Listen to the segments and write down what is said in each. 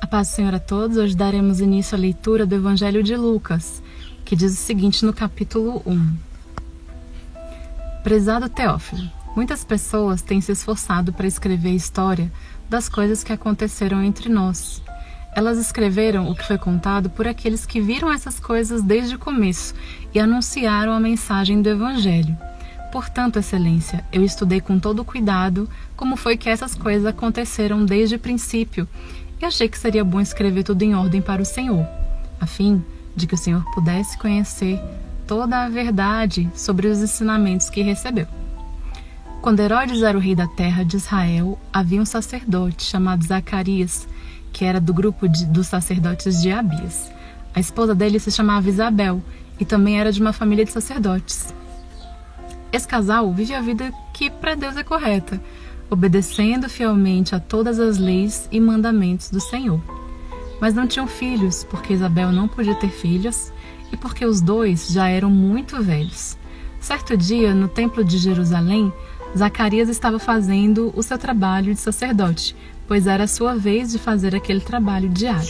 Paz do Senhor a todos. Hoje daremos início à leitura do Evangelho de Lucas, que diz o seguinte no capítulo 1. Prezado Teófilo, muitas pessoas têm se esforçado para escrever a história das coisas que aconteceram entre nós. Elas escreveram o que foi contado por aqueles que viram essas coisas desde o começo e anunciaram a mensagem do Evangelho. Portanto, Excelência, eu estudei com todo cuidado como foi que essas coisas aconteceram desde o princípio e achei que seria bom escrever tudo em ordem para o Senhor, a fim de que o Senhor pudesse conhecer toda a verdade sobre os ensinamentos que recebeu. Quando Herodes era o rei da terra de Israel, havia um sacerdote chamado Zacarias, que era do grupo dos sacerdotes de Abias. A esposa dele se chamava Isabel e também era de uma família de sacerdotes. Esse casal vive a vida que para Deus é correta, obedecendo fielmente a todas as leis e mandamentos do Senhor. Mas não tinham filhos, porque Isabel não podia ter filhos e porque os dois já eram muito velhos. Certo dia, no templo de Jerusalém, Zacarias estava fazendo o seu trabalho de sacerdote, pois era a sua vez de fazer aquele trabalho diário.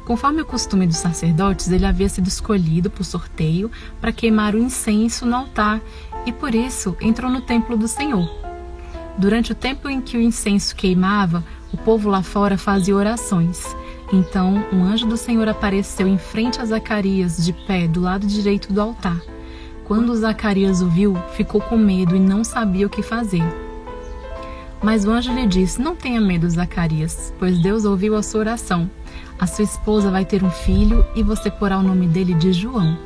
Conforme o costume dos sacerdotes, ele havia sido escolhido por sorteio para queimar o incenso no altar e por isso entrou no templo do Senhor. Durante o tempo em que o incenso queimava, o povo lá fora fazia orações. Então, um anjo do Senhor apareceu em frente a Zacarias, de pé, do lado direito do altar. Quando Zacarias o viu, ficou com medo e não sabia o que fazer. Mas o anjo lhe disse: "Não tenha medo, Zacarias, pois Deus ouviu a sua oração. A sua esposa vai ter um filho e você porá o nome dele de João.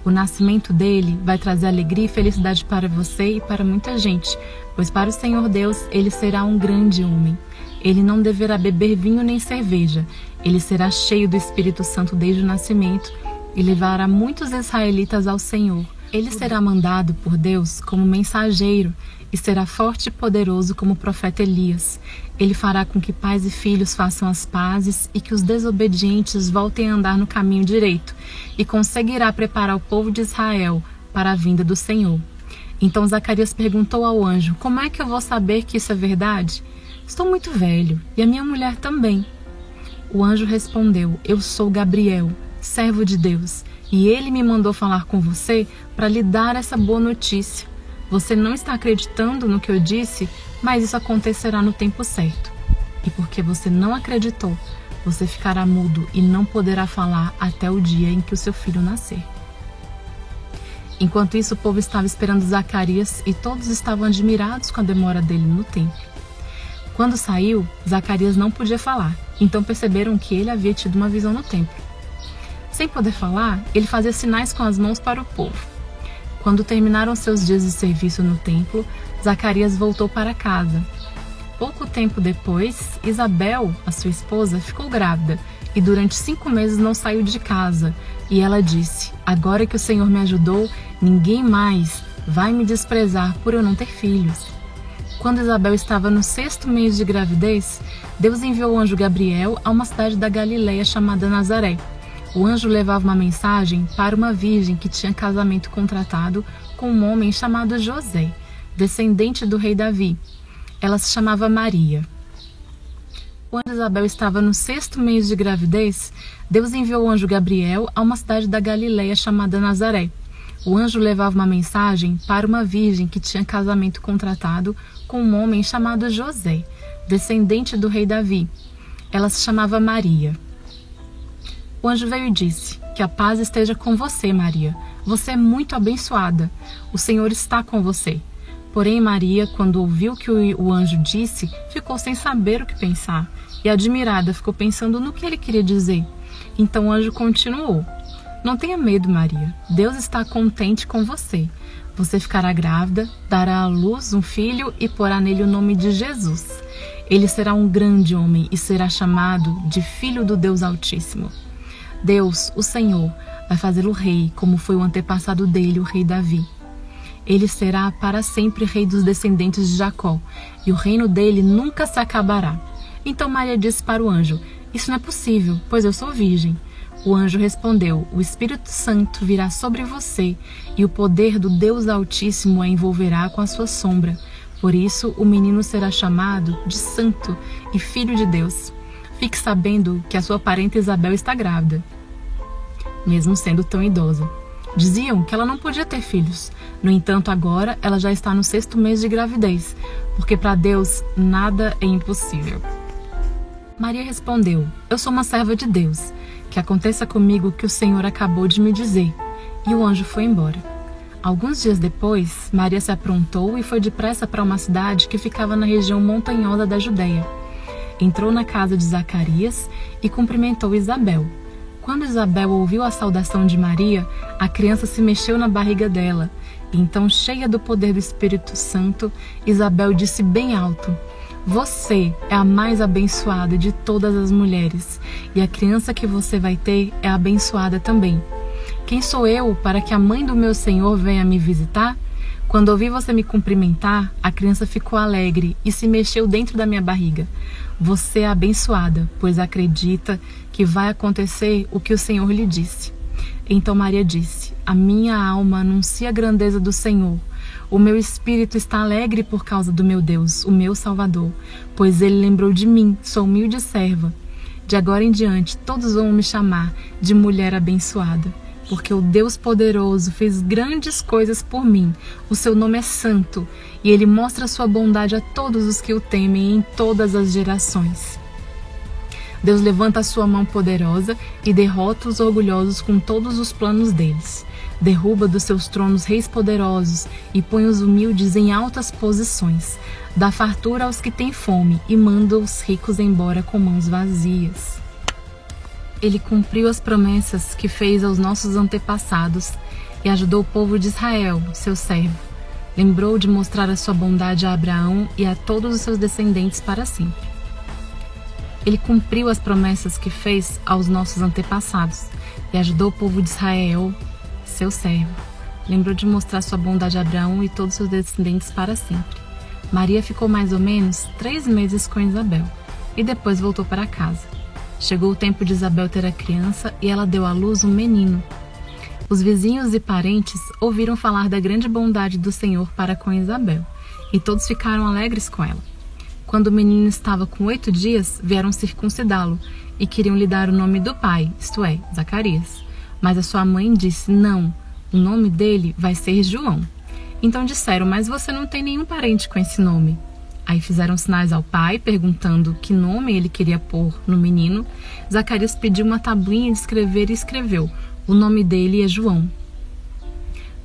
O nascimento dele vai trazer alegria e felicidade para você e para muita gente, pois para o Senhor Deus ele será um grande homem. Ele não deverá beber vinho nem cerveja. Ele será cheio do Espírito Santo desde o nascimento e levará muitos israelitas ao Senhor. Ele será mandado por Deus como mensageiro e será forte e poderoso como o profeta Elias. Ele fará com que pais e filhos façam as pazes e que os desobedientes voltem a andar no caminho direito e conseguirá preparar o povo de Israel para a vinda do Senhor." Então Zacarias perguntou ao anjo: "Como é que eu vou saber que isso é verdade? Estou muito velho e a minha mulher também." O anjo respondeu: "Eu sou Gabriel, servo de Deus, e ele me mandou falar com você para lhe dar essa boa notícia. Você não está acreditando no que eu disse, mas isso acontecerá no tempo certo. E porque você não acreditou, você ficará mudo e não poderá falar até o dia em que o seu filho nascer." Enquanto isso, o povo estava esperando Zacarias e todos estavam admirados com a demora dele no templo. Quando saiu, Zacarias não podia falar, então perceberam que ele havia tido uma visão no templo. Sem poder falar, ele fazia sinais com as mãos para o povo. Quando terminaram seus dias de serviço no templo, Zacarias voltou para casa. Pouco tempo depois, Isabel, a sua esposa, ficou grávida e durante 5 meses não saiu de casa. E ela disse: "Agora que o Senhor me ajudou, ninguém mais vai me desprezar por eu não ter filhos." Quando Isabel estava no 6º mês de gravidez, Deus enviou o anjo Gabriel a uma cidade da Galileia chamada Nazaré. O anjo levava uma mensagem para uma virgem que tinha casamento contratado com um homem chamado José, descendente do rei Davi. Ela se chamava Maria. Quando Isabel estava no 6º mês de gravidez, Deus enviou o anjo Gabriel a uma cidade da Galileia chamada Nazaré. O anjo levava uma mensagem para uma virgem que tinha casamento contratado com um homem chamado José, descendente do rei Davi. Ela se chamava Maria. O anjo veio e disse: "Que a paz esteja com você, Maria. Você é muito abençoada. O Senhor está com você." Porém, Maria, quando ouviu o que o anjo disse, ficou sem saber o que pensar e, admirada, ficou pensando no que ele queria dizer. Então o anjo continuou: "Não tenha medo, Maria. Deus está contente com você. Você ficará grávida, dará à luz um filho e porá nele o nome de Jesus. Ele será um grande homem e será chamado de Filho do Deus Altíssimo. Deus, o Senhor, vai fazê-lo rei, como foi o antepassado dele, o rei Davi. Ele será para sempre rei dos descendentes de Jacó, e o reino dele nunca se acabará." Então Maria disse para o anjo: "Isso não é possível, pois eu sou virgem." O anjo respondeu: "O Espírito Santo virá sobre você, e o poder do Deus Altíssimo a envolverá com a sua sombra. Por isso, o menino será chamado de Santo e Filho de Deus. fique sabendo que a sua parenta Isabel está grávida, mesmo sendo tão idosa. Diziam que ela não podia ter filhos. No entanto, agora ela já está no 6º mês de gravidez, porque para Deus nada é impossível. Maria respondeu: eu sou uma serva de Deus. Que aconteça comigo o que o Senhor acabou de me dizer. E o anjo foi embora. Alguns dias depois, Maria se aprontou e foi depressa para uma cidade que ficava na região montanhosa da Judeia. Entrou na casa de Zacarias e cumprimentou Isabel. Quando Isabel ouviu a saudação de Maria, a criança se mexeu na barriga dela. E então, cheia do poder do Espírito Santo, Isabel disse bem alto: você é a mais abençoada de todas as mulheres, e a criança que você vai ter é abençoada também. Quem sou eu para que a mãe do meu Senhor venha me visitar? Quando ouvi você me cumprimentar, a criança ficou alegre e se mexeu dentro da minha barriga. Você é abençoada, pois acredita que vai acontecer o que o Senhor lhe disse. Então Maria disse: a minha alma anuncia a grandeza do Senhor. O meu espírito está alegre por causa do meu Deus, o meu Salvador, pois ele lembrou de mim, sua humilde serva. De agora em diante, todos vão me chamar de mulher abençoada, porque o Deus poderoso fez grandes coisas por mim. O seu nome é santo, e ele mostra sua bondade a todos os que o temem em todas as gerações. Deus levanta a sua mão poderosa e derrota os orgulhosos com todos os planos deles. Derruba dos seus tronos reis poderosos e põe os humildes em altas posições. Dá fartura aos que têm fome e manda os ricos embora com mãos vazias. Ele cumpriu as promessas que fez aos nossos antepassados e ajudou o povo de Israel, seu servo. Lembrou de mostrar a sua bondade a Abraão e a todos os seus descendentes para sempre. Ele cumpriu as promessas que fez aos nossos antepassados e ajudou o povo de Israel, seu servo. Lembrou de mostrar sua bondade a Abraão e todos os seus descendentes para sempre. Maria ficou mais ou menos 3 meses com Isabel e depois voltou para casa. Chegou o tempo de Isabel ter a criança e ela deu à luz um menino. Os vizinhos e parentes ouviram falar da grande bondade do Senhor para com Isabel e todos ficaram alegres com ela. Quando o menino estava com 8 dias, vieram circuncidá-lo e queriam lhe dar o nome do pai, isto é, Zacarias. Mas a sua mãe disse: não, o nome dele vai ser João. Então disseram: mas você não tem nenhum parente com esse nome. Aí fizeram sinais ao pai, perguntando que nome ele queria pôr no menino. Zacarias pediu uma tabuinha de escrever e escreveu: o nome dele é João.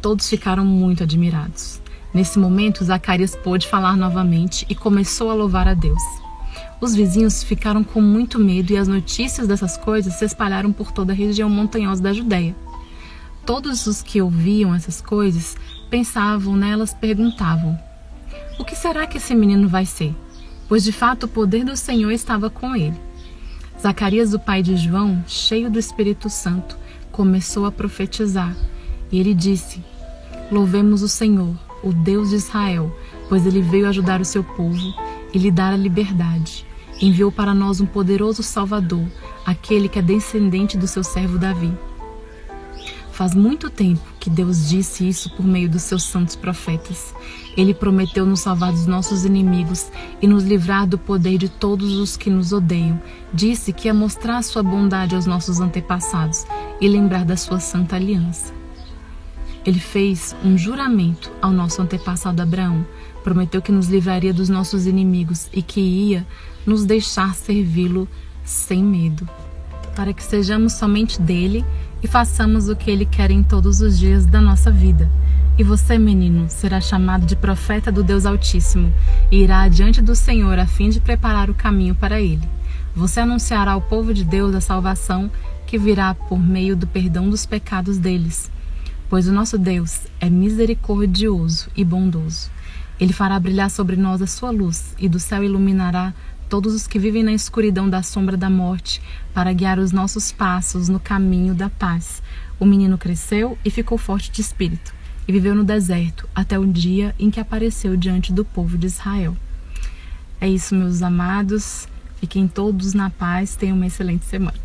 Todos ficaram muito admirados. Nesse momento, Zacarias pôde falar novamente e começou a louvar a Deus. Os vizinhos ficaram com muito medo e as notícias dessas coisas se espalharam por toda a região montanhosa da Judeia. Todos os que ouviam essas coisas pensavam nelas, perguntavam: o que será que esse menino vai ser? Pois de fato o poder do Senhor estava com ele. Zacarias, o pai de João, cheio do Espírito Santo, começou a profetizar. E ele disse: louvemos o Senhor, o Deus de Israel, pois ele veio ajudar o seu povo e lhe dar a liberdade. Enviou para nós um poderoso Salvador, aquele que é descendente do seu servo Davi. Faz muito tempo que Deus disse isso por meio dos seus santos profetas. Ele prometeu nos salvar dos nossos inimigos e nos livrar do poder de todos os que nos odeiam. Disse que ia mostrar a sua bondade aos nossos antepassados e lembrar da sua santa aliança. Ele fez um juramento ao nosso antepassado Abraão. Prometeu que nos livraria dos nossos inimigos e que ia nos deixar servi-lo sem medo, para que sejamos somente dele e façamos o que ele quer em todos os dias da nossa vida. E você, menino, será chamado de profeta do Deus Altíssimo e irá adiante do Senhor a fim de preparar o caminho para ele. Você anunciará ao povo de Deus a salvação que virá por meio do perdão dos pecados deles. Pois o nosso Deus é misericordioso e bondoso. Ele fará brilhar sobre nós a sua luz e do céu iluminará todos os que vivem na escuridão da sombra da morte, para guiar os nossos passos no caminho da paz. O menino cresceu e ficou forte de espírito, e viveu no deserto até o dia em que apareceu diante do povo de Israel. É isso, meus amados. Fiquem todos na paz. Tenham uma excelente semana.